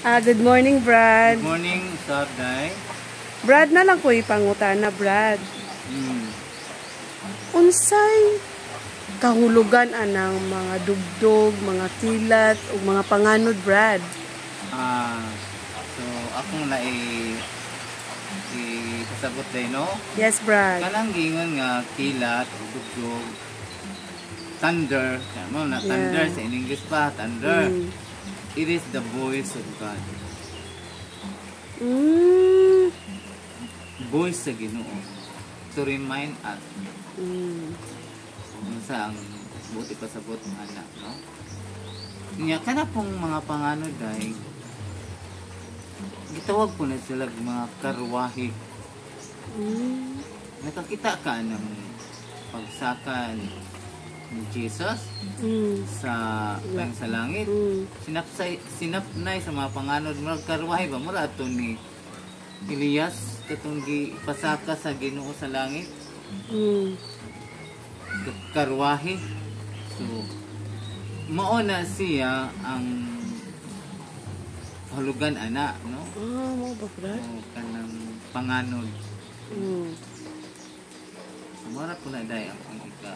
Good morning, Brad. Good morning, Sir Day. Brad na lang ko ipangutana, Brad. Unsay kahulugan anang mga dugdog, mga kilat, o mga panganod, Brad? So akong pasabot day, no? Yes, Brad. Kanang gingon nga kilat o dugdog, thunder, mo na thunder sa English pa, thunder. It is the voice of God. Voice sa Ginoo to remind us. Kung sa ang buti pasabot ng anak, no? Niya kana pong mga panganod ay gitawag po na sila mga karwahe. Nakakita ka ng pagsakan ni Jesus sa langit. Sinapnay sa mga panganod mga karwahe ba mura ato ni Elias katong gipasaka sa Ginoo sa langit. Karwahe. So mao na siya ang hulugan ana, no? Mo ba, Brad? O kanang panganod. Mara po na day ang ika.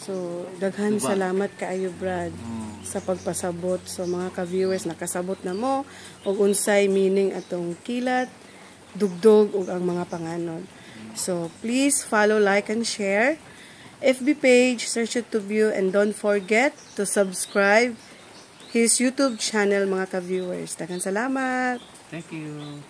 So, daghan salamat kaayo, Brad, sa pagpasabot sa mga ka-viewers. Nakasabot na mo og unsay meaning atong kilat, dugdog ug ang mga panganod. So, please follow, like, and share FB page, Search It to View, and don't forget to subscribe his YouTube channel, mga ka-viewers. Daghan salamat. Thank you.